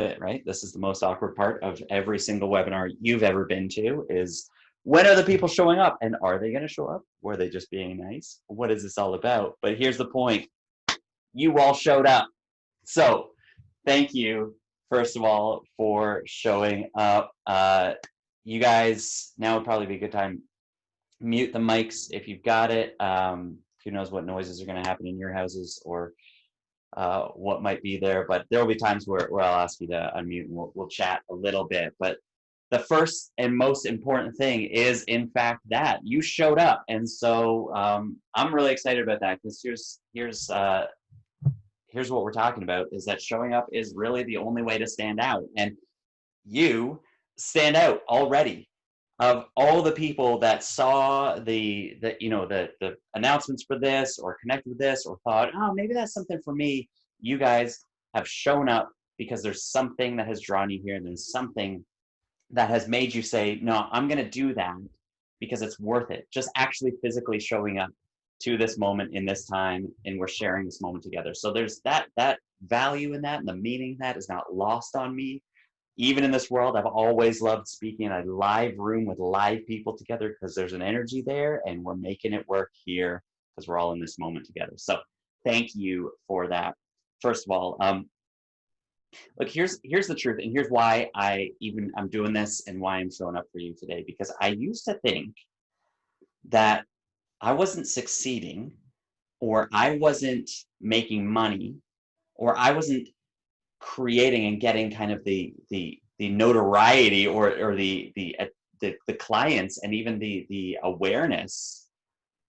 it, right? This is the most awkward part of every single webinar you've ever been to is when are the people showing up and are they going to show up? Or are they just being nice? What is this all about? But here's the point. You all showed up. So thank you, first of all, for showing up. You guys, now would probably be a good time. Mute the mics if you've got it. Who knows what noises are going to happen in your houses or what might be there, but there will be times where I'll ask you to unmute and we'll chat a little bit. But the first and most important thing is, in fact, that you showed up. And so I'm really excited about that because here's what we're talking about is that showing up is really the only way to stand out. And you stand out already. Of all the people that saw the announcements for this or connected with this or thought, oh, maybe that's something for me, you guys have shown up because there's something that has drawn you here and there's something that has made you say, no, I'm going to do that because it's worth it. Just actually physically showing up to this moment in this time, and we're sharing this moment together. So there's that value in that, and the meaning in that is not lost on me. Even in this world, I've always loved speaking in a live room with live people together because there's an energy there and we're making it work here because we're all in this moment together. So thank you for that. First of all, look, here's the truth, and here's why I'm doing this and why I'm showing up for you today, because I used to think that I wasn't succeeding or I wasn't making money or I wasn't creating and getting kind of the notoriety or the clients and even the awareness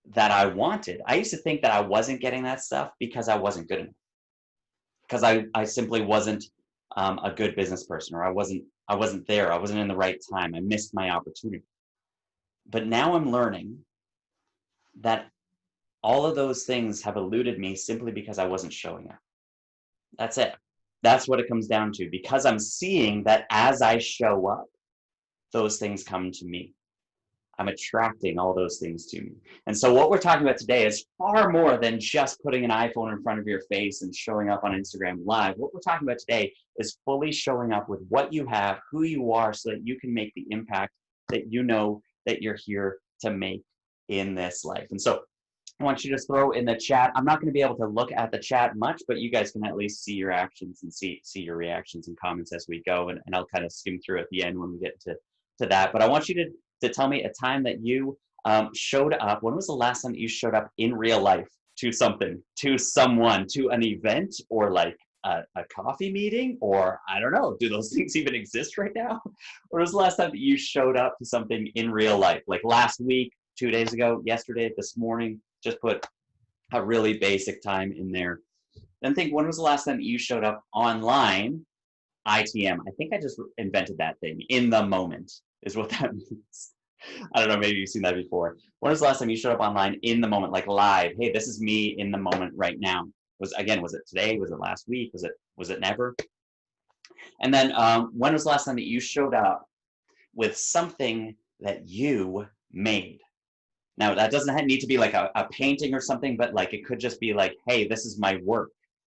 that I wanted. I used to think that I wasn't getting that stuff because I wasn't good enough, because I simply wasn't a good business person, or I wasn't there. I wasn't in the right time. I missed my opportunity. But now I'm learning that all of those things have eluded me simply because I wasn't showing up. That's it. That's what it comes down to, because I'm seeing that as I show up, those things come to me. I'm attracting all those things to me. And so what we're talking about today is far more than just putting an iPhone in front of your face and showing up on Instagram Live. What we're talking about today is fully showing up with what you have, who you are, so that you can make the impact that you know that you're here to make in this life. And so I want you to throw in the chat. I'm not going to be able to look at the chat much, but you guys can at least see your actions and see your reactions and comments as we go. And I'll kind of skim through at the end when we get to that. But I want you to tell me a time that you showed up. When was the last time that you showed up in real life to something, to someone, to an event, or like a coffee meeting, or I don't know, do those things even exist right now? Or was the last time that you showed up to something in real life, like last week, 2 days ago, yesterday, this morning? Just put a really basic time in there. Then think, when was the last time that you showed up online? ITM. I think I just invented that thing. In the moment is what that means. I don't know, maybe you've seen that before. When was the last time you showed up online in the moment, like live? Hey, this is me in the moment right now. Was it today? Was it last week? Was it never? And then when was the last time that you showed up with something that you made? Now, that doesn't need to be like a painting or something, but like it could just be like, hey, this is my work.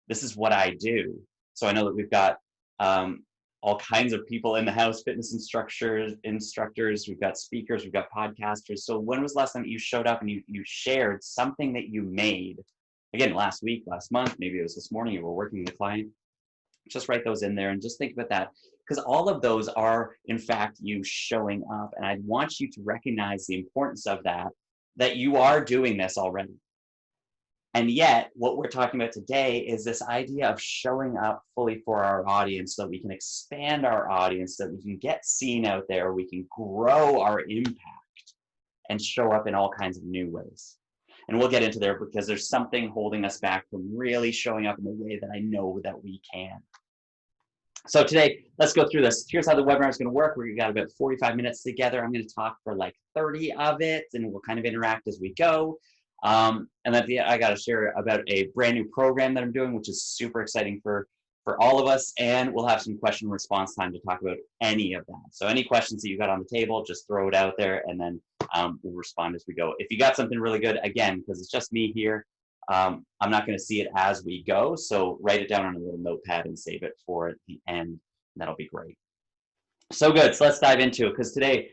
This is what I do. So I know that we've got all kinds of people in the house, fitness instructors, we've got speakers, we've got podcasters. So when was the last time that you showed up and you shared something that you made? Again, last week, last month, maybe it was this morning, you were working with a client. Just write those in there and just think about that, because all of those are, in fact, you showing up. And I want you to recognize the importance of that you are doing this already. And yet, what we're talking about today is this idea of showing up fully for our audience so that we can expand our audience, so that we can get seen out there, we can grow our impact and show up in all kinds of new ways. And we'll get into there because there's something holding us back from really showing up in the way that I know that we can. So today, let's go through this. Here's how the webinar is going to work. We've got about 45 minutes together. I'm going to talk for like 30 of it, and we'll kind of interact as we go. And then I got to share about a brand new program that I'm doing, which is super exciting for all of us. And we'll have some question response time to talk about any of that. So any questions that you got on the table, just throw it out there, and then we'll respond as we go. If you got something really good, again, because it's just me here, I'm not going to see it as we go. So write it down on a little notepad and save it for the end. That'll be great. So good. So let's dive into it because today,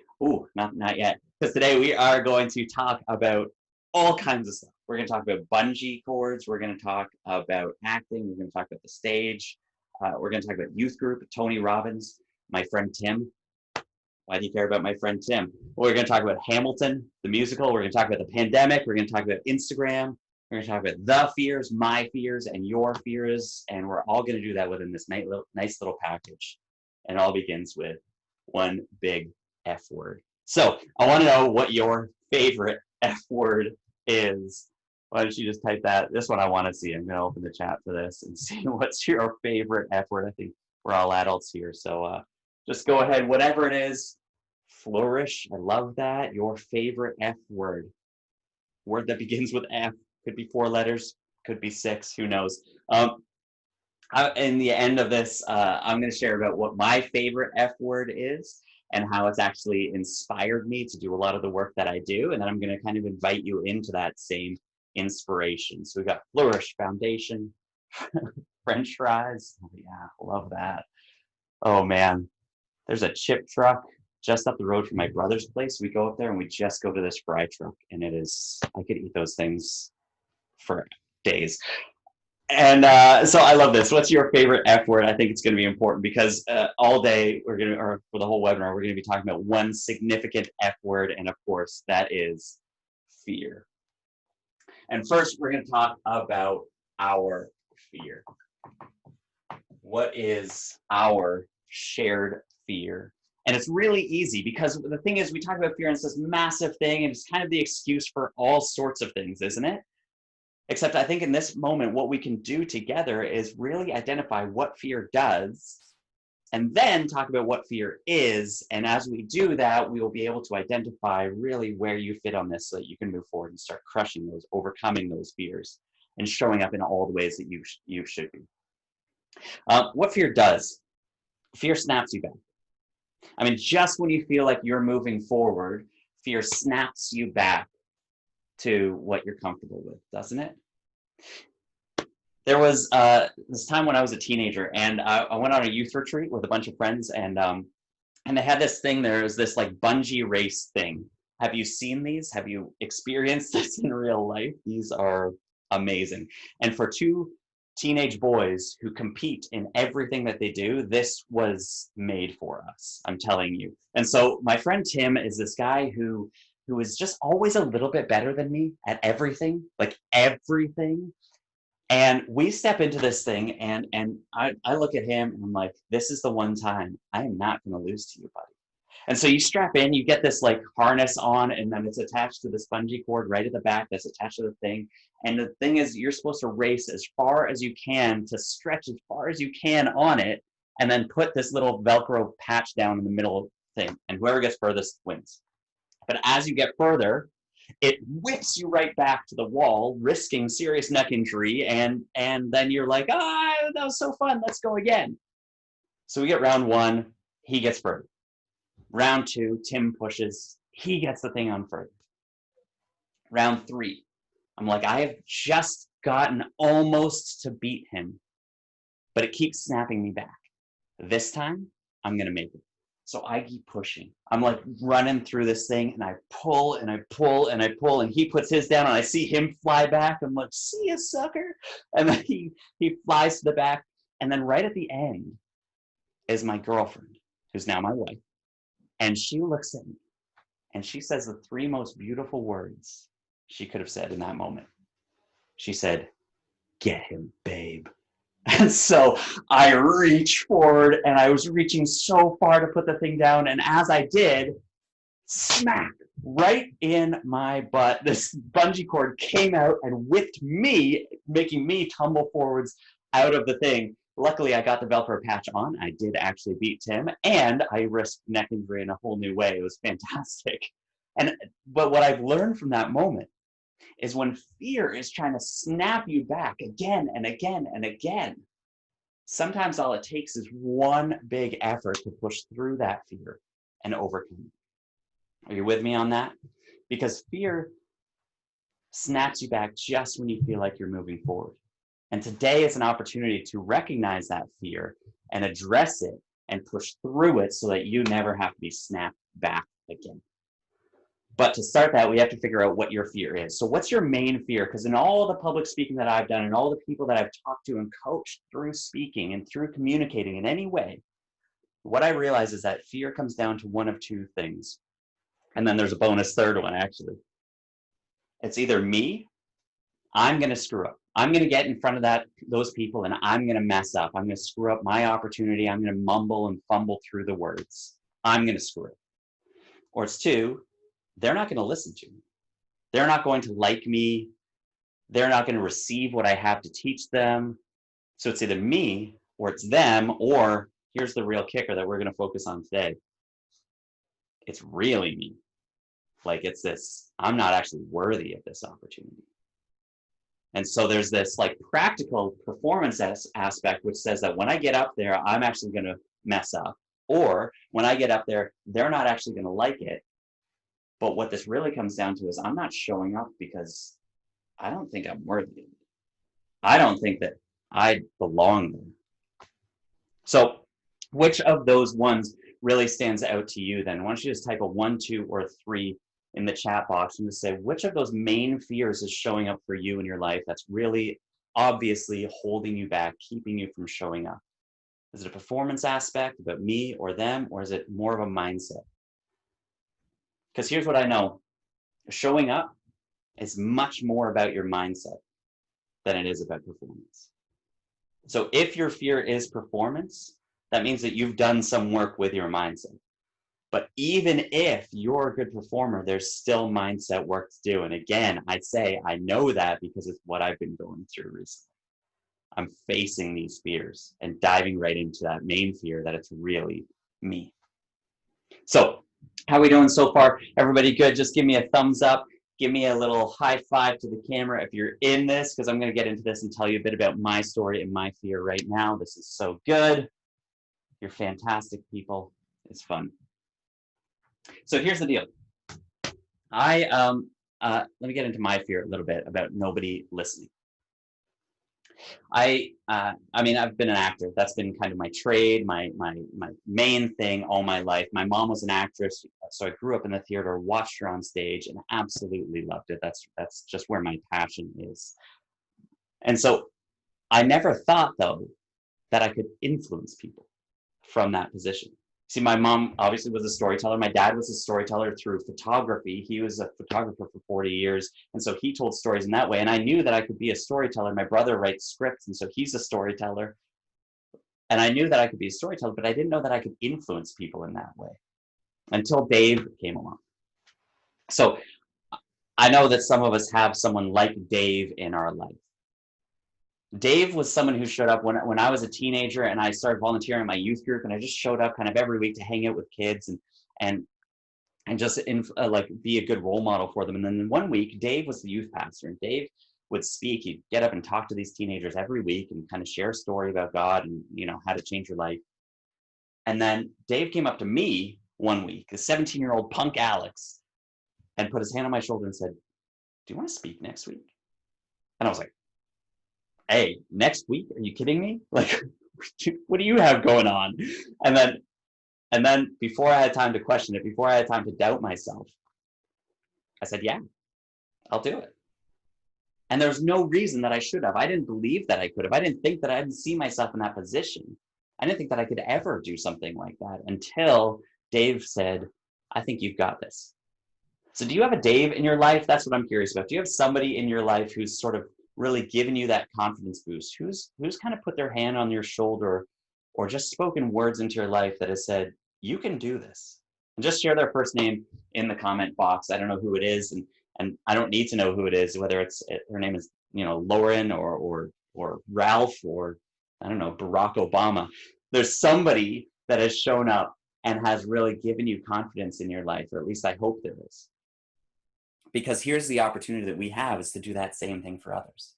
not yet. Because today we are going to talk about all kinds of stuff. We're going to talk about bungee cords. We're going to talk about acting. We're going to talk about the stage. We're going to talk about youth group, Tony Robbins, my friend Tim. Why do you care about my friend Tim? Well, we're going to talk about Hamilton, the musical. We're going to talk about the pandemic. We're going to talk about Instagram. We're going to talk about the fears, my fears, and your fears. And we're all going to do that within this nice little package. And it all begins with one big F word. So I want to know what your favorite F word is. Why don't you just type that? This one I want to see. I'm going to open the chat for this and see what's your favorite F word. I think we're all adults here. So just go ahead, whatever it is, flourish. I love that. Your favorite F word. Word that begins with F. Could be 4 letters, could be 6, who knows. In the end of this, I'm going to share about what my favorite F word is and how it's actually inspired me to do a lot of the work that I do. And then I'm going to kind of invite you into that same inspiration. So we've got flourish, foundation, French fries. Oh, yeah, love that. Oh man, there's a chip truck just up the road from my brother's place. We go up there and we just go to this fry truck, and it is, I could eat those things for days. And so I love this. What's your favorite F word? I think it's going to be important because all day or for the whole webinar, we're going to be talking about one significant F word. And of course, that is fear. And first, we're going to talk about our fear. What is our shared fear? And it's really easy because the thing is, we talk about fear and it's this massive thing, and it's kind of the excuse for all sorts of things, isn't it? Except I think in this moment, what we can do together is really identify what fear does and then talk about what fear is. And as we do that, we will be able to identify really where you fit on this so that you can move forward and start crushing those, overcoming those fears and showing up in all the ways that you should be. What fear does? Fear snaps you back. I mean, just when you feel like you're moving forward, fear snaps you back to what you're comfortable with, doesn't it? There was this time when I was a teenager, and I went on a youth retreat with a bunch of friends, and they had this thing. There was this like bungee race thing. Have you seen these? Have you experienced this in real life? These are amazing. And for 2 teenage boys who compete in everything that they do, this was made for us, I'm telling you. And so my friend Tim is this guy who is just always a little bit better than me at everything, like everything. And we step into this thing, and I look at him and I'm like, this is the one time I am not going to lose to you, buddy. And so you strap in, you get this like harness on, and then it's attached to this bungee cord right at the back that's attached to the thing. And the thing is, you're supposed to race as far as you can to stretch as far as you can on it, and then put this little Velcro patch down in the middle of the thing. And whoever gets furthest wins. But as you get further, it whips you right back to the wall, risking serious neck injury. And then you're like, that was so fun. Let's go again. So we get round 1. He gets further. Round 2, Tim pushes. He gets the thing on further. Round 3, I'm like, I have just gotten almost to beat him, but it keeps snapping me back. This time, I'm going to make it. So I keep pushing. I'm like running through this thing, and I pull and I pull and I pull, and he puts his down, and I see him fly back. I'm like, see ya, sucker. And then he flies to the back. And then right at the end is my girlfriend, who's now my wife. And she looks at me and she says the 3 most beautiful words she could have said in that moment. She said, "Get him, babe." And so I reach forward, and I was reaching so far to put the thing down. And as I did, smack, right in my butt, this bungee cord came out and whipped me, making me tumble forwards out of the thing. Luckily, I got the Velcro patch on. I did actually beat Tim, and I risked neck injury in a whole new way. It was fantastic. But what I've learned from that moment is when fear is trying to snap you back again and again and again, sometimes all it takes is one big effort to push through that fear and overcome it. Are you with me on that? Because fear snaps you back just when you feel like you're moving forward. And today is an opportunity to recognize that fear and address it and push through it so that you never have to be snapped back again. But to start that, we have to figure out what your fear is. So what's your main fear? Because in all the public speaking that I've done and all the people that I've talked to and coached through speaking and through communicating in any way, what I realize is that fear comes down to one of two things. And then there's a bonus third one, actually. It's either me, I'm going to screw up. I'm going to get in front of those people and I'm going to mess up. I'm going to screw up my opportunity. I'm going to mumble and fumble through the words. I'm going to screw it. Or it's two, they're not going to listen to me. They're not going to like me. They're not going to receive what I have to teach them. So it's either me or it's them, or here's the real kicker that we're going to focus on today. It's really me. Like it's this, I'm not actually worthy of this opportunity. And so there's this like practical performance aspect, which says that when I get up there, I'm actually going to mess up. Or when I get up there, they're not actually going to like it. But what this really comes down to is I'm not showing up because I don't think I'm worthy of it. I don't think that I belong there. So which of those ones really stands out to you then? Why don't you just type a 1, 2, or 3 in the chat box and just say which of those main fears is showing up for you in your life that's really obviously holding you back, keeping you from showing up? Is it a performance aspect about me or them, or is it more of a mindset? Because here's what I know. Showing up is much more about your mindset than it is about performance. So if your fear is performance, that means that you've done some work with your mindset. But even if you're a good performer, there's still mindset work to do. And again, I'd say I know that because it's what I've been going through recently. I'm facing these fears and diving right into that main fear that it's really me. So how are we doing so far? Everybody good? Just give me a thumbs up. Give me a little high five to the camera if you're in this, because I'm going to get into this and tell you a bit about my story and my fear right now. This is so good. You're fantastic people. It's fun. So here's the deal. Let me get into my fear a little bit about nobody listening. I mean, I've been an actor. That's been kind of my trade, my main thing all my life. My mom was an actress, so I grew up in the theater, watched her on stage, and absolutely loved it. That's just where my passion is. And so I never thought, though, that I could influence people from that position. See, my mom obviously was a storyteller. My dad was a storyteller through photography. He was a photographer for 40 years. And so he told stories in that way. And I knew that I could be a storyteller. My brother writes scripts, and so he's a storyteller. And I knew that I could be a storyteller, but I didn't know that I could influence people in that way until Dave came along. So I know that some of us have someone like Dave in our life. Dave was someone who showed up when I was a teenager and I started volunteering in my youth group, and I just showed up kind of every week to hang out with kids and just like be a good role model for them. And then one week, Dave was the youth pastor, and Dave would speak. He'd get up and talk to these teenagers every week and kind of share a story about God and, you know, how to change your life. And then Dave came up to me one week, a 17-year-old punk Alex, and put his hand on my shoulder and said, "Do you want to speak next week?" And I was like, "Hey, next week? Are you kidding me? Like, what do you have going on?" And then before I had time to question it, before I had time to doubt myself, I said, "Yeah, I'll do it." And there's no reason that I should have. I didn't believe that I could have. I didn't think that I didn't see myself in that position. I didn't think that I could ever do something like that until Dave said, "I think you've got this." So do you have a Dave in your life? That's what I'm curious about. Do you have somebody in your life who's sort of really given you that confidence boost? Who's kind of put their hand on your shoulder or just spoken words into your life that has said, "You can do this"? And just share their first name in the comment box. I don't know who it is, and I don't need to know who it is, whether her name is, you know, Lauren or Ralph or, I don't know, Barack Obama. There's somebody that has shown up and has really given you confidence in your life, or at least I hope there is. Because here's the opportunity that we have, is to do that same thing for others.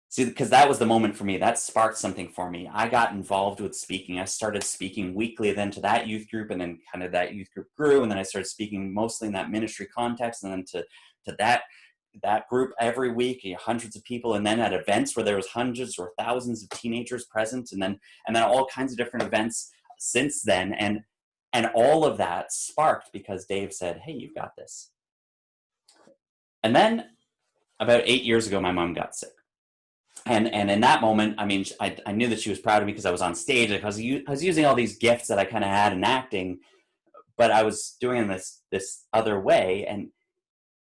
See, because that was the moment for me. That sparked something for me. I got involved with speaking. I started speaking weekly then to that youth group, and then kind of that youth group grew, and then I started speaking mostly in that ministry context, and then to that that group every week, hundreds of people, and then at events where there was hundreds or thousands of teenagers present, and then all kinds of different events since then. And all of that sparked because Dave said, hey, you've got this. And then about 8 years ago, my mom got sick. And in that moment, I mean, I knew that she was proud of me because I was on stage. I was using all these gifts that I kind of had in acting, but I was doing this other way. And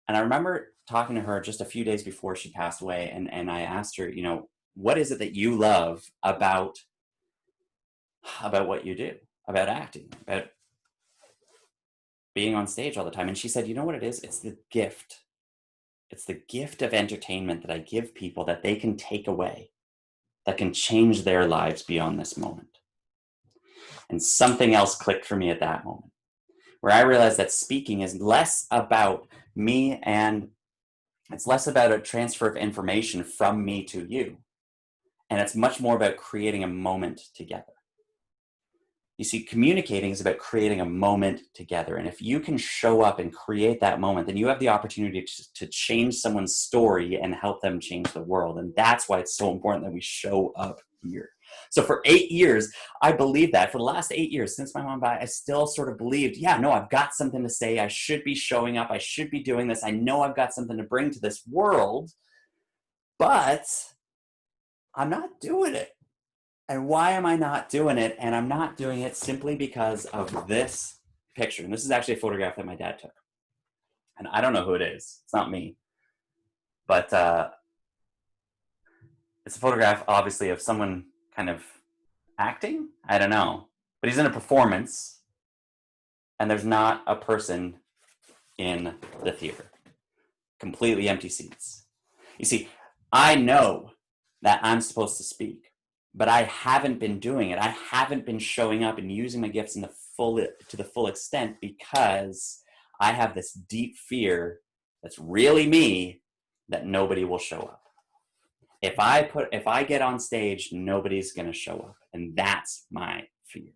I remember talking to her just a few days before she passed away. And I asked her, you know, what is it that you love about what you do, about acting, about being on stage all the time? And she said, you know what it is? It's the gift. It's the gift of entertainment that I give people that they can take away, that can change their lives beyond this moment. And something else clicked for me at that moment, where I realized that speaking is less about me and it's less about a transfer of information from me to you. And it's much more about creating a moment together. You see, communicating is about creating a moment together. And if you can show up and create that moment, then you have the opportunity to change someone's story and help them change the world. And that's why it's so important that we show up here. So for 8 years, I believed that. For the last 8 years, since my mom died, I still sort of believed, yeah, no, I've got something to say. I should be showing up. I should be doing this. I know I've got something to bring to this world, but I'm not doing it. And why am I not doing it? And I'm not doing it simply because of this picture. And this is actually a photograph that my dad took. And I don't know who it is. It's not me. But it's a photograph, obviously, of someone kind of acting. I don't know. But he's in a performance. And there's not a person in the theater. Completely empty seats. You see, I know that I'm supposed to speak. But I haven't been doing it. I haven't been showing up and using my gifts to the full extent because I have this deep fear that's really me that nobody will show up. If I get on stage, nobody's going to show up. And that's my fear.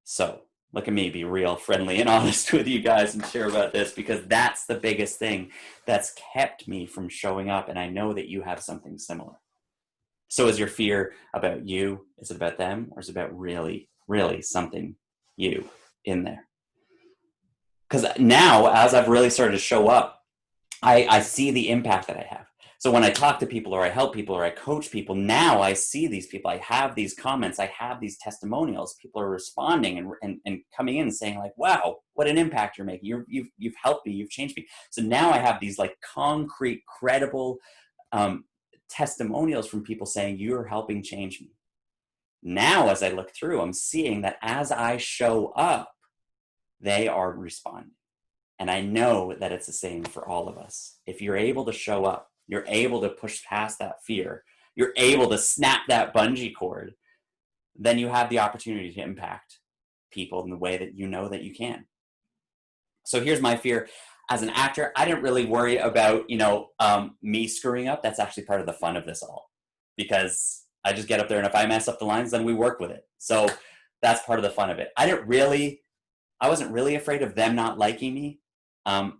So look at me, be real, friendly, and honest with you guys and share about this because that's the biggest thing that's kept me from showing up. And I know that you have something similar. So is your fear about you? Is it about them? Or is it about really, really something you in there? Because now, as I've really started to show up, I see the impact that I have. So when I talk to people or I help people or I coach people, now I see these people. I have these comments. I have these testimonials. People are responding and coming in and saying like, wow, what an impact you're making. You've helped me. You've changed me. So now I have these like concrete, credible testimonials from people saying you're helping change me. Now, as I look through, I'm seeing that as I show up, they are responding. And I know that it's the same for all of us. If you're able to show up, you're able to push past that fear, you're able to snap that bungee cord, then you have the opportunity to impact people in the way that you know that you can. So here's my fear. As an actor, I didn't really worry about, me screwing up. That's actually part of the fun of this all because I just get up there and if I mess up the lines, then we work with it. So that's part of the fun of it. I wasn't really afraid of them not liking me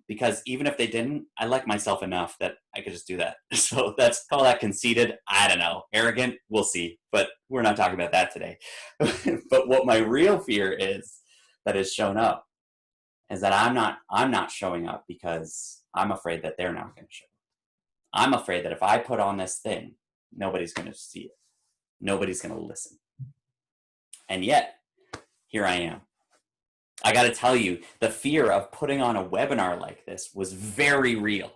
because even if they didn't, I like myself enough that I could just do that. So call that conceited. I don't know. Arrogant. We'll see. But we're not talking about that today. But what my real fear is that has shown up is that I'm not showing up because I'm afraid that they're not going to show up. I'm afraid that if I put on this thing, nobody's going to see it. Nobody's going to listen. And yet, here I am. I got to tell you, the fear of putting on a webinar like this was very real.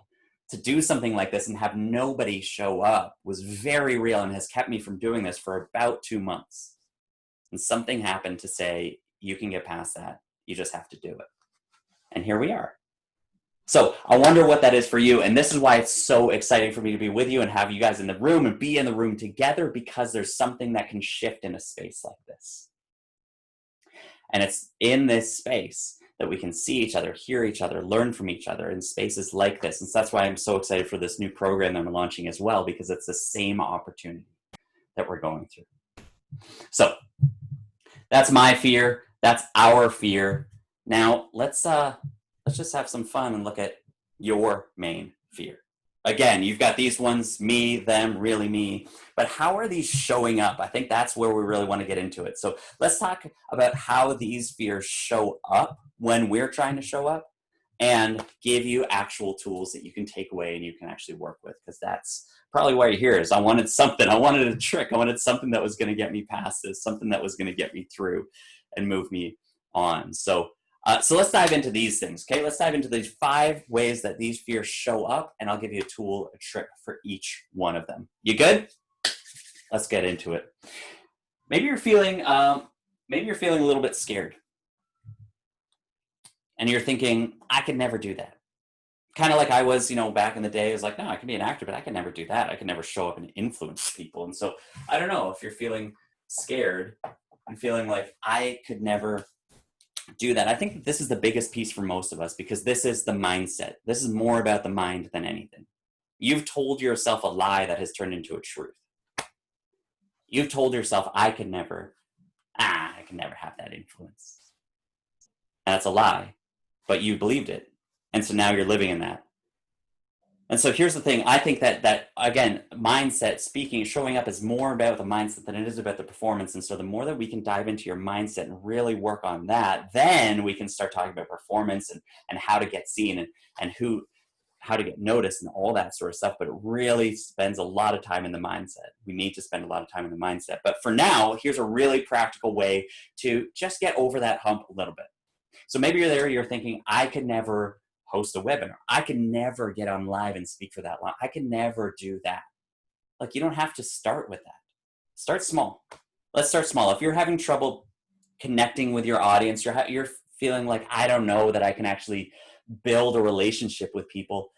To do something like this and have nobody show up was very real and has kept me from doing this for about 2 months. And something happened to say, you can get past that. You just have to do it. And here we are. So I wonder what that is for you. And this is why it's so exciting for me to be with you and have you guys in the room and be in the room together because there's something that can shift in a space like this. And it's in this space that we can see each other, hear each other, learn from each other in spaces like this. And so that's why I'm so excited for this new program that I'm launching as well, because it's the same opportunity that we're going through. So that's my fear. That's our fear. Now let's just have some fun and look at your main fear. Again, you've got these ones, me, them, really me, but how are these showing up? I think that's where we really want to get into it. So let's talk about how these fears show up when we're trying to show up, and give you actual tools that you can take away and you can actually work with, because that's probably why you're here. Is I wanted something. I wanted a trick. I wanted something that was going to get me past this, something that was going to get me through and move me on. So let's dive into these things, okay? Let's dive into these 5 ways that these fears show up, and I'll give you a tool, a trick for each one of them. You good? Let's get into it. Maybe you're feeling a little bit scared, and you're thinking, I could never do that. Kind of like I was, back in the day. I was like, no, I can be an actor, but I can never do that. I can never show up and influence people. And so I don't know if you're feeling scared and feeling like I could never do that. I think that this is the biggest piece for most of us, because this is the mindset. This is more about the mind than anything. You've told yourself a lie that has turned into a truth. You've told yourself, I can never have that influence. And that's a lie, but you believed it. And so now you're living in that. And so here's the thing. I think that again, mindset, speaking, showing up is more about the mindset than it is about the performance. And so the more that we can dive into your mindset and really work on that, then we can start talking about performance and how to get seen and how to get noticed and all that sort of stuff. But it really spends a lot of time in the mindset. We need to spend a lot of time in the mindset. But for now, here's a really practical way to just get over that hump a little bit. So maybe you're there, you're thinking, I could never host a webinar. I can never get on live and speak for that long. I can never do that. Like, you don't have to start with that. Start small. Let's start small. If you're having trouble connecting with your audience, you're feeling like, I don't know that I can actually build a relationship with people,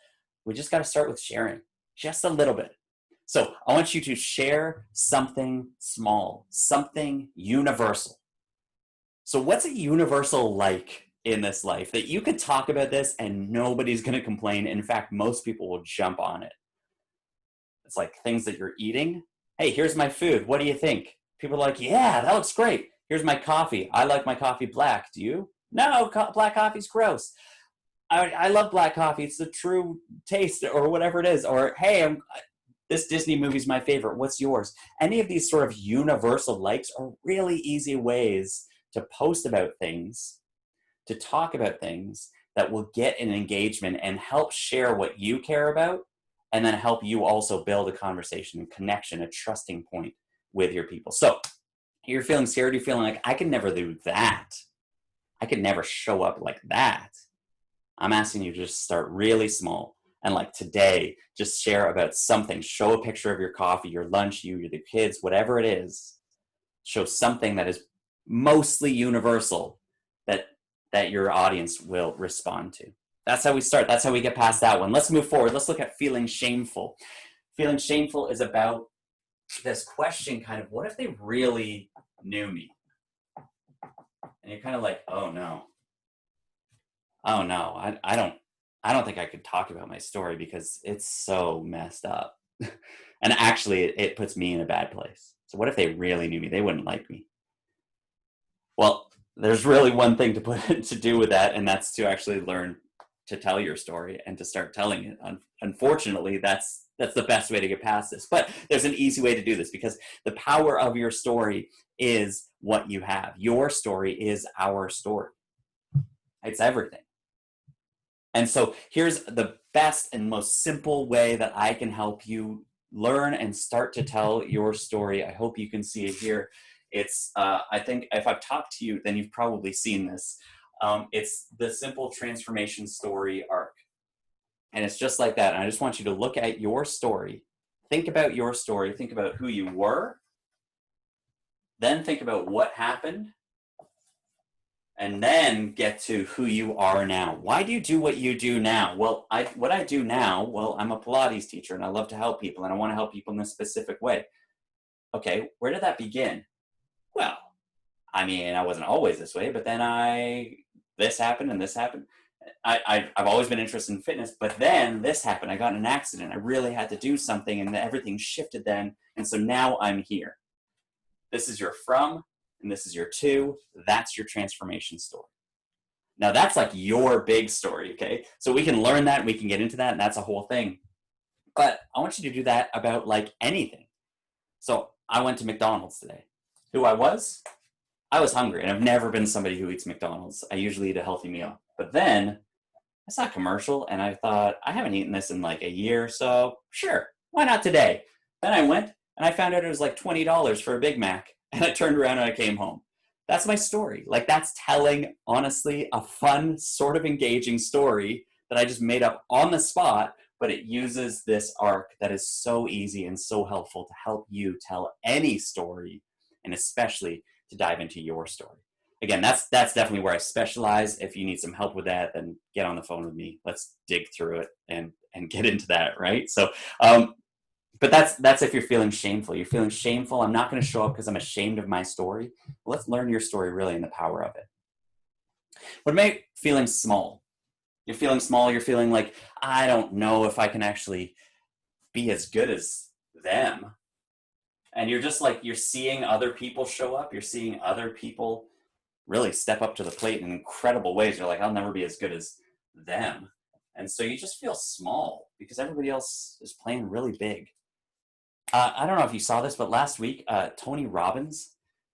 we just got to start with sharing just a little bit. So I want you to share something small, something universal. So what's a universal like in this life that you could talk about this and nobody's going to complain? In fact, most people will jump on it. It's like things that you're eating. Hey, here's my food. What do you think? People are like, yeah, that looks great. Here's my coffee. I like my coffee black. Do you? No, black coffee's gross. I love black coffee. It's the true taste, or whatever it is. Or, hey, this Disney movie's my favorite. What's yours? Any of these sort of universal likes are really easy ways to post about things, to talk about things that will get an engagement and help share what you care about, and then help you also build a conversation and connection, a trusting point with your people. So you're feeling scared, you're feeling like, I can never do that. I could never show up like that. I'm asking you to just start really small. And like today, just share about something. Show a picture of your coffee, your lunch, you, the kids, whatever it is. Show something that is mostly universal that your audience will respond to. That's how we start. That's how we get past that one. Let's move forward. Let's look at feeling shameful. Feeling shameful is about this question, kind of, what if they really knew me? And you're kind of like, oh no, I don't think I could talk about my story because it's so messed up. And actually, it puts me in a bad place. So what if they really knew me? They wouldn't like me. Well, there's really one thing to do with that, and that's to actually learn to tell your story and to start telling it. Unfortunately, that's the best way to get past this. But there's an easy way to do this, because the power of your story is what you have. Your story is our story. It's everything. And so here's the best and most simple way that I can help you learn and start to tell your story. I hope you can see it here. It's, I think if I've talked to you, then you've probably seen this. It's the Simple Transformation Story arc. And it's just like that. And I just want you to look at your story. Think about your story. Think about who you were. Then think about what happened. And then get to who you are now. Why do you do what you do now? Well, what I do now, well, I'm a Pilates teacher and I love to help people and I want to help people in a specific way. Okay, where did that begin? Well, I mean, I wasn't always this way, but then this happened and this happened. I've always been interested in fitness, but then this happened. I got in an accident. I really had to do something and everything shifted then. And so now I'm here. This is your from, and this is your to. That's your transformation story. Now that's like your big story, okay? So we can learn that and we can get into that, and that's a whole thing. But I want you to do that about like anything. So I went to McDonald's today. Who I was hungry, and I've never been somebody who eats McDonald's. I usually eat a healthy meal. But then I saw a commercial and I thought, I haven't eaten this in like a year, so sure, why not today? Then I went and I found out it was like $20 for a Big Mac, and I turned around and I came home. That's my story. Like, that's telling, honestly, a fun, sort of engaging story that I just made up on the spot, but it uses this arc that is so easy and so helpful to help you tell any story, and especially to dive into your story. Again, that's definitely where I specialize. If you need some help with that, then get on the phone with me. Let's dig through it and get into that, right? So, but that's if you're feeling shameful. You're feeling shameful. I'm not going to show up because I'm ashamed of my story. Let's learn your story really and the power of it. What about feeling small? You're feeling small. You're feeling like, I don't know if I can actually be as good as them. And you're just like, you're seeing other people show up. You're seeing other people really step up to the plate in incredible ways. You're like, I'll never be as good as them. And so you just feel small because everybody else is playing really big. I don't know if you saw this, but last week, Tony Robbins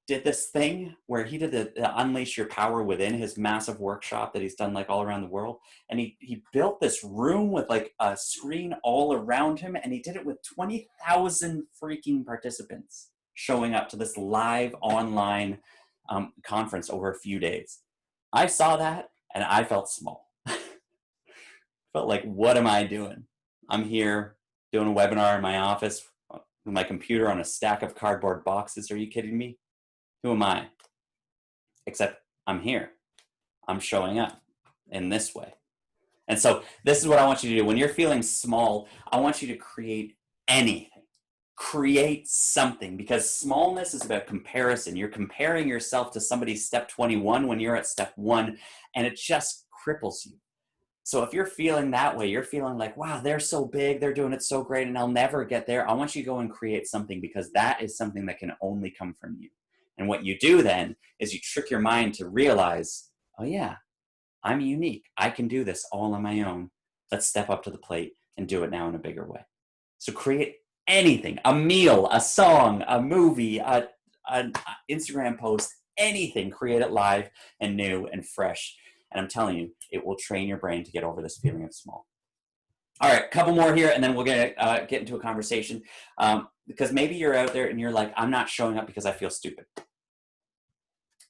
did this thing where he did the Unleash Your Power Within, his massive workshop that he's done like all around the world. And he built this room with like a screen all around him, and he did it with 20,000 freaking participants showing up to this live online conference over a few days. I saw that and I felt small. Felt like, what am I doing? I'm here doing a webinar in my office with my computer on a stack of cardboard boxes. Are you kidding me? Who am I? Except I'm here. I'm showing up in this way. And so this is what I want you to do. When you're feeling small, I want you to create anything. Create something, because smallness is about comparison. You're comparing yourself to somebody's step 21 when you're at step 1, and it just cripples you. So if you're feeling that way, you're feeling like, wow, they're so big, they're doing it so great, and I'll never get there. I want you to go and create something, because that is something that can only come from you. And what you do then is you trick your mind to realize, oh yeah, I'm unique. I can do this all on my own. Let's step up to the plate and do it now in a bigger way. So create anything, a meal, a song, a movie, an Instagram post, anything. Create it live and new and fresh. And I'm telling you, it will train your brain to get over this feeling of small. All right, a couple more here, and then we're going to get into a conversation. Because maybe you're out there and you're like, I'm not showing up because I feel stupid.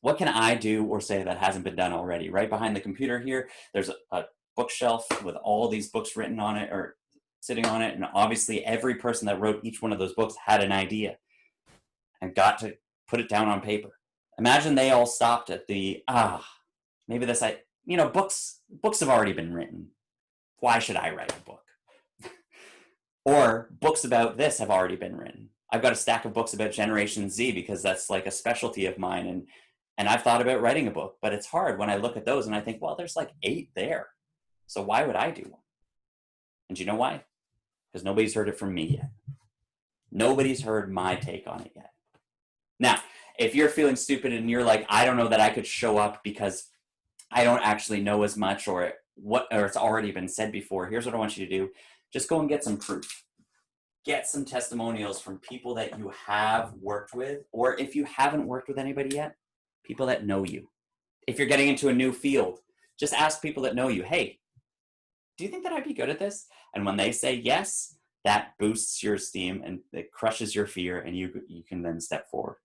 What can I do or say that hasn't been done already? Right behind the computer here, there's a bookshelf with all these books written on it or sitting on it. And obviously every person that wrote each one of those books had an idea and got to put it down on paper. Imagine they all stopped at the, maybe this, books have already been written. Why should I write a book? Or books about this have already been written. I've got a stack of books about Generation Z because that's like a specialty of mine. And I've thought about writing a book, but it's hard when I look at those and I think, well, there's like 8 there. So why would I do one? And you know why? Because nobody's heard it from me yet. Nobody's heard my take on it yet. Now, if you're feeling stupid and you're like, I don't know that I could show up because I don't actually know as much or it's already been said before, here's what I want you to do. Just go and get some proof. Get some testimonials from people that you have worked with, or if you haven't worked with anybody yet, people that know you. If you're getting into a new field, just ask people that know you, hey, do you think that I'd be good at this? And when they say yes, that boosts your esteem and it crushes your fear, and you can then step forward.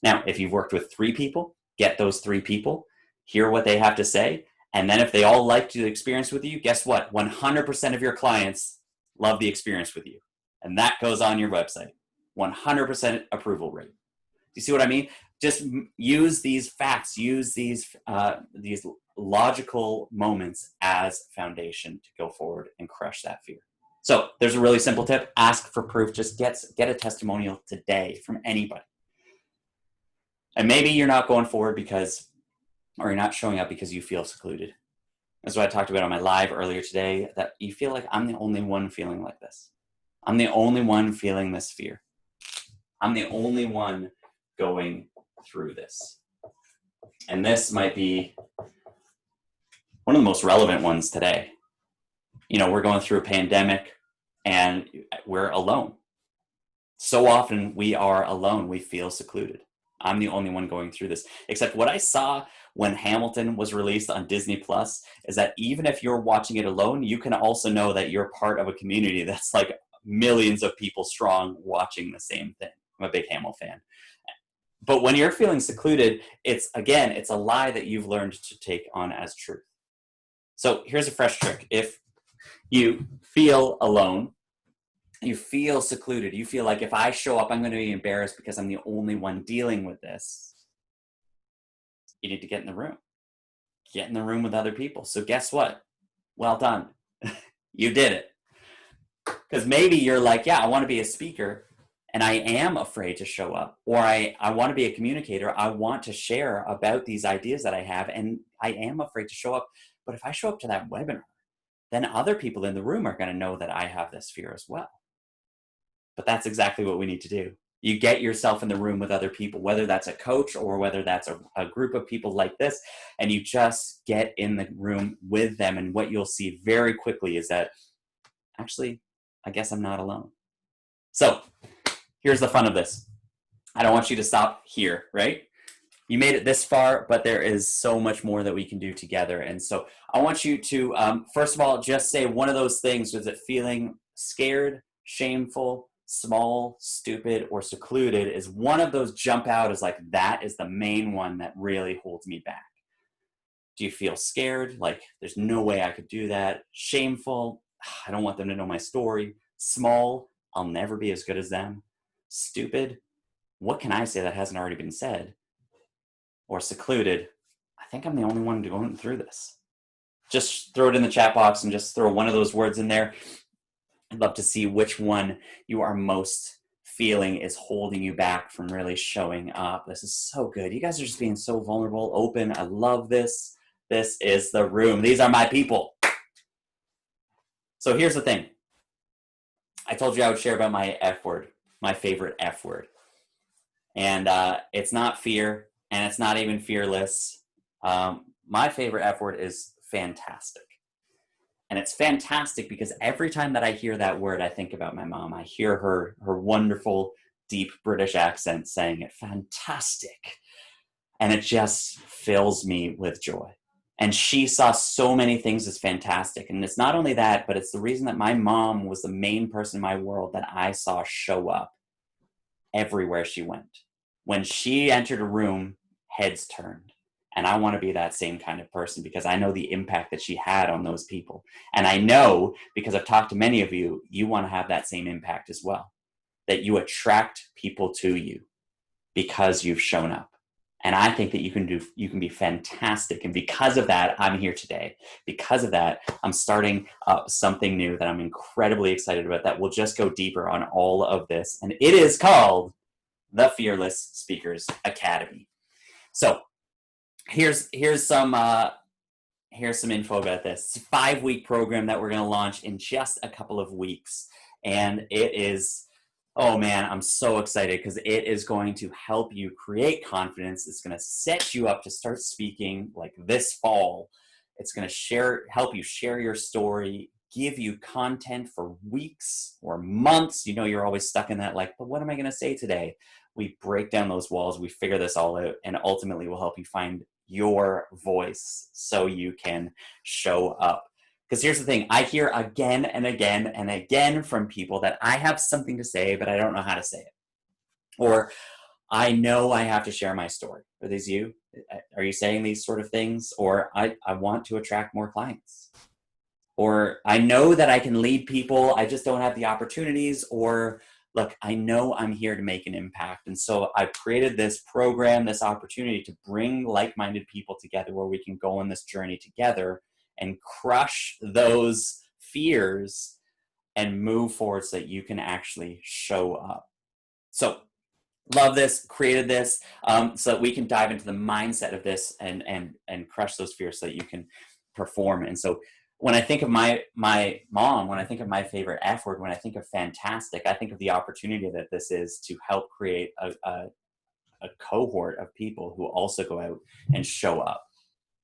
Now, if you've worked with 3 people, get those 3 people, hear what they have to say, and then if they all like the experience with you, guess what? 100% of your clients love the experience with you. And that goes on your website. 100% approval rate. Do you see what I mean? Just use these facts, use these logical moments as foundation to go forward and crush that fear. So there's a really simple tip. Ask for proof. Just get a testimonial today from anybody. And maybe you're not going forward or you're not showing up because you feel secluded. That's what I talked about on my live earlier today, that you feel like I'm the only one feeling like this. I'm the only one feeling this fear. I'm the only one going through this. And this might be one of the most relevant ones today. You know, we're going through a pandemic and we're alone. So often we are alone. We feel secluded. I'm the only one going through this. Except what I saw when Hamilton was released on Disney Plus is that even if you're watching it alone, you can also know that you're part of a community that's like millions of people strong watching the same thing. I'm a big Hamill fan. But when you're feeling secluded, it's a lie that you've learned to take on as truth. So here's a fresh trick. If you feel alone, you feel secluded, you feel like if I show up, I'm going to be embarrassed because I'm the only one dealing with this, you need to get in the room. Get in the room with other people. So guess what? Well done. You did it. Because maybe you're like, yeah, I want to be a speaker and I am afraid to show up. Or I want to be a communicator. I want to share about these ideas that I have and I am afraid to show up. But if I show up to that webinar, then other people in the room are going to know that I have this fear as well. But that's exactly what we need to do. You get yourself in the room with other people, whether that's a coach or whether that's a group of people like this, and you just get in the room with them. And what you'll see very quickly is that, actually, I guess I'm not alone. So here's the fun of this. I don't want you to stop here, right? You made it this far, but there is so much more that we can do together. And so I want you to, first of all, just say one of those things. Was it feeling scared, shameful, small, stupid, or secluded? Is one of those jump out as like, that is the main one that really holds me back? Do you feel scared? Like, there's no way I could do that. Shameful, I don't want them to know my story. Small, I'll never be as good as them. Stupid, what can I say that hasn't already been said? Or secluded, I think I'm the only one going through this. Just throw it in the chat box and just throw one of those words in there. I'd love to see which one you are most feeling is holding you back from really showing up. This is so good. You guys are just being so vulnerable, open. I love this. This is the room. These are my people. So here's the thing. I told you I would share about my F word, my favorite F word. And it's not fear, and it's not even fearless. My favorite F word is fantastic. And it's fantastic because every time that I hear that word, I think about my mom. I hear her wonderful, deep British accent saying it, fantastic. And it just fills me with joy. And she saw so many things as fantastic. And it's not only that, but it's the reason that my mom was the main person in my world that I saw show up everywhere she went. When she entered a room, heads turned. And I want to be that same kind of person because I know the impact that she had on those people. And I know, because I've talked to many of you, you want to have that same impact as well. That you attract people to you because you've shown up. And I think that you can be fantastic. And because of that, I'm here today. Because of that, I'm starting something new that I'm incredibly excited about that will just go deeper on all of this. And it is called the Fearless Speakers Academy. So here's some info about this. It's a 5-week program that we're going to launch in just a couple of weeks. And it is, oh man, I'm so excited because it is going to help you create confidence. It's going to set you up to start speaking like this fall. It's going to help you share your story, give you content for weeks or months. You know, you're always stuck in that, like, but what am I going to say today? We break down those walls, we figure this all out, and ultimately we'll help you find your voice so you can show up. Because here's the thing, I hear again and again and again from people that I have something to say, but I don't know how to say it. Or I know I have to share my story. Are these you? Are you saying these sort of things? Or I want to attract more clients. Or I know that I can lead people, I just don't have the opportunities. Or look, I know I'm here to make an impact. And so I've created this program, this opportunity to bring like-minded people together where we can go on this journey together and crush those fears and move forward so that you can actually show up. So love this, created this, so that we can dive into the mindset of this and crush those fears so that you can perform. And so when I think of my mom, when I think of my favorite F word, when I think of fantastic, I think of the opportunity that this is to help create a cohort of people who also go out and show up.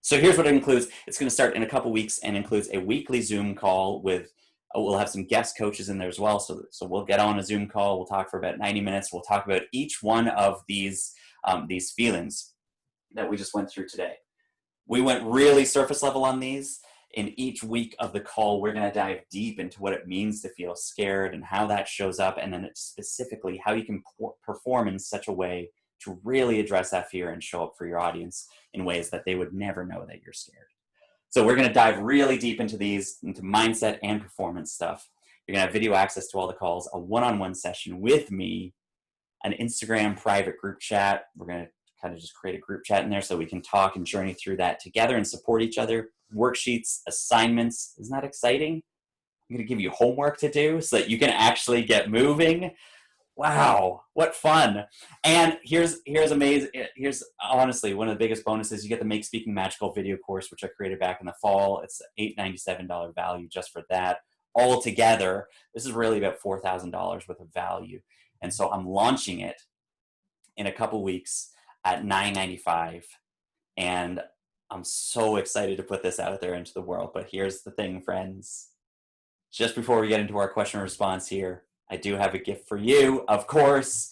So here's what it includes. It's going to start in a couple weeks and includes a weekly Zoom call with, we'll have some guest coaches in there as well. So we'll get on a Zoom call. We'll talk for about 90 minutes. We'll talk about each one of these feelings that we just went through today. We went really surface level on these. In each week of the call, we're going to dive deep into what it means to feel scared and how that shows up, and then specifically how you can perform in such a way to really address that fear and show up for your audience in ways that they would never know that you're scared. So we're going to dive really deep into these, into mindset and performance stuff. You're going to have video access to all the calls, a one-on-one session with me, an Instagram private group chat. We're going to kind of just create a group chat in there so we can talk and journey through that together and support each other. Worksheets, assignments. Isn't that exciting? I'm going to give you homework to do so that you can actually get moving. Wow, what fun. And here's amazing. Here's honestly one of the biggest bonuses. You get the Make Speaking Magical video course, which I created back in the fall. It's $897 value just for that. All together, this is really about $4,000 worth of value. And so I'm launching it in a couple weeks at $995. And I'm so excited to put this out there into the world. But here's the thing, friends. Just before we get into our question and response here, I do have a gift for you, of course,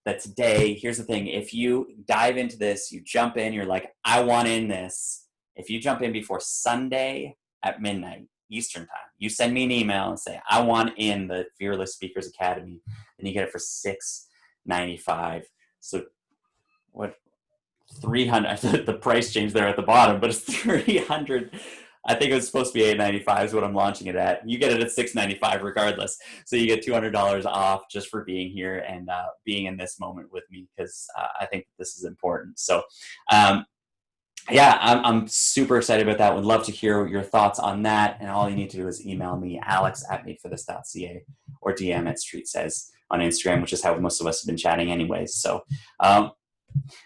that today, here's the thing. If you dive into this, you jump in, you're like, I want in this. If you jump in before Sunday at midnight Eastern time, you send me an email and say, I want in the Fearless Speakers Academy, and you get it for $695. So what? 300. The price change there at the bottom, but it's 300. I think it was supposed to be $895 is what I'm launching it at. You get it at $695 regardless. So you get $200 off just for being here and being in this moment with me, because I think this is important. So yeah, I'm super excited about that. Would love to hear your thoughts on that. And all you need to do is email me, alex@madeforthis.ca, or DM at Street Says on Instagram, which is how most of us have been chatting anyways. So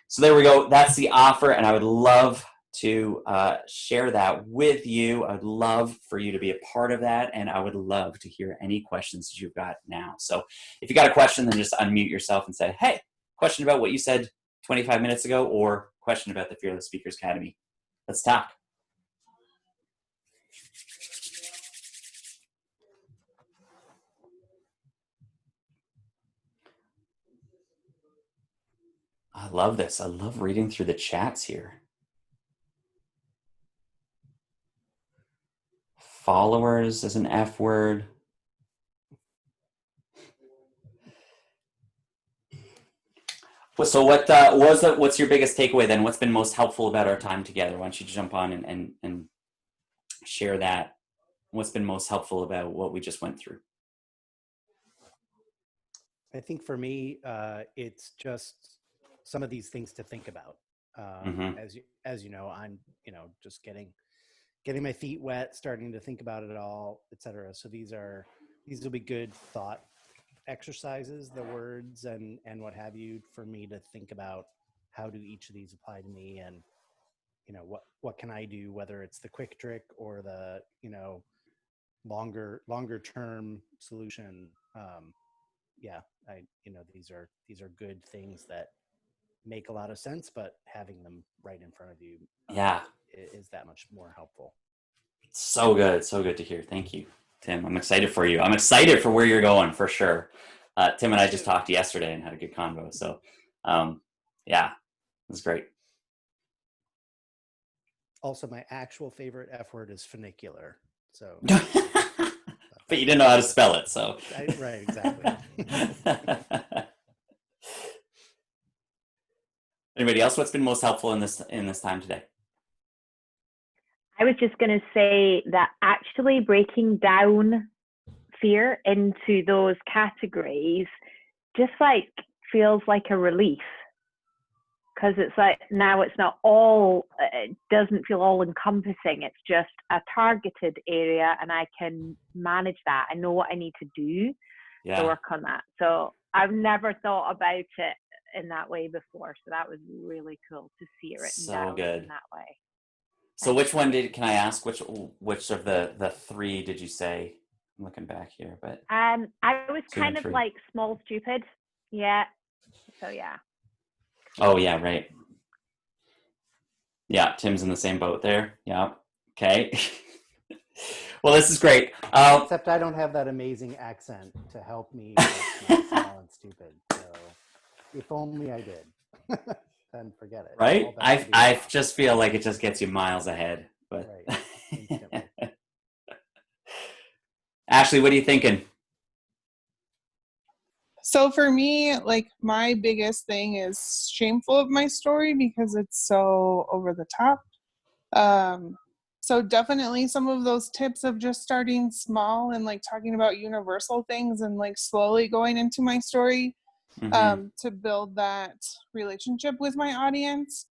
so there we go. That's the offer, and I would love to share that with you. I would love for you to be a part of that, and I would love to hear any questions that you've got now. So if you got a question, then just unmute yourself and say, hey, question about what you said 25 minutes ago, or question about the Fearless Speakers Academy. Let's talk. I love this. I love reading through the chats here. Followers is an F word. So what's your biggest takeaway then? What's been most helpful about our time together? Why don't you jump on and share that? What's been most helpful about what we just went through? I think for me, it's just some of these things to think about. As you know, I'm just getting my feet wet, starting to think about it all, etc. So these will be good thought exercises, the words and what have you, for me to think about how do each of these apply to me, and what can I do, whether it's the quick trick or the longer term solution. These are good things that make a lot of sense, but having them right in front of you is that much more helpful. So good to hear. Thank you, Tim. I'm excited for you. I'm excited for where you're going, for sure. Tim and I just talked yesterday and had a good convo. So yeah, it was great. Also, my actual favorite F word is funicular. So but you didn't know how to spell it, so right, exactly. Anybody else? What's been most helpful in this time today? I was just going to say that actually breaking down fear into those categories just feels like a relief, because it's like now it's not all, it doesn't feel all encompassing. It's just a targeted area, and I can manage that. I know what I need to do to work on that. So I've never thought about it in that way before. So that was really cool to see it written down in that way. So which one can I ask, which of the three did you say? I'm looking back here, but I was kind of like small stupid. Yeah. So yeah. Oh yeah, right. Yeah, Tim's in the same boat there. Yeah. Okay. Well, this is great. Except I don't have that amazing accent to help me with my small and stupid. So if only I did. Then forget it. Right? I just feel like it just gets you miles ahead. But right. Instantly. Ashley, what are you thinking? So for me, like my biggest thing is shameful of my story because it's so over the top. So definitely some of those tips of just starting small and like talking about universal things and like slowly going into my story to build that relationship with my audience.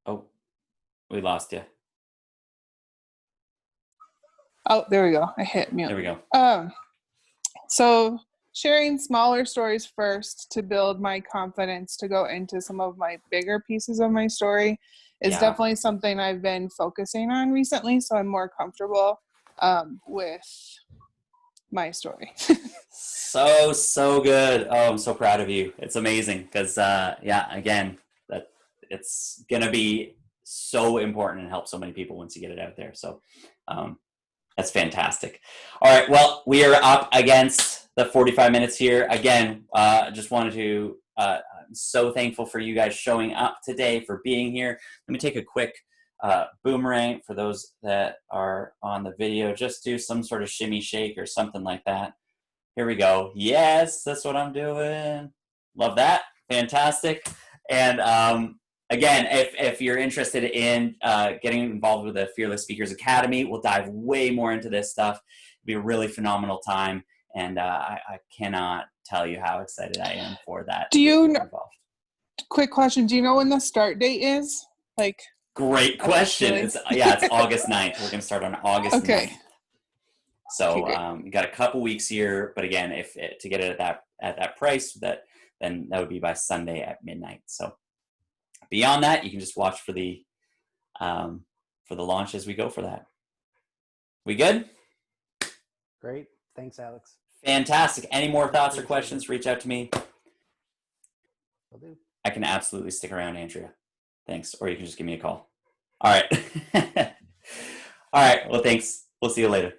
Oh, we lost you. Oh, there we go. I hit mute. There we go. So sharing smaller stories first to build my confidence to go into some of my bigger pieces of my story is definitely something I've been focusing on recently. So I'm more comfortable with my story. So good. Oh, I'm so proud of you. It's amazing because again, that it's gonna be so important and help so many people once you get it out there. So that's fantastic. All right, well, we are up against the 45 minutes here. Again, just wanted to I'm so thankful for you guys showing up today, for being here. Let me take a quick boomerang for those that are on the video. Just do some sort of shimmy shake or something like that. Here we go. Yes, that's what I'm doing. Love that. Fantastic. And again, if you're interested in getting involved with the Fearless Speakers Academy, we'll dive way more into this stuff. It'll be a really phenomenal time. And I cannot tell you how excited I am for that. Do you know, quick question, do you know when the start date is? Like, great question. It's August 9th. We're going to start on August 9th. So you got a couple weeks here, but again, to get it at that price, then that would be by Sunday at midnight. So beyond that, you can just watch for the launch as we go for that. We good? Great. Thanks, Alex. Fantastic. Any more thoughts or questions? Reach out to me. Will do. I can absolutely stick around, Andrea. Thanks. Or you can just give me a call. All right. All right. Well, thanks. We'll see you later.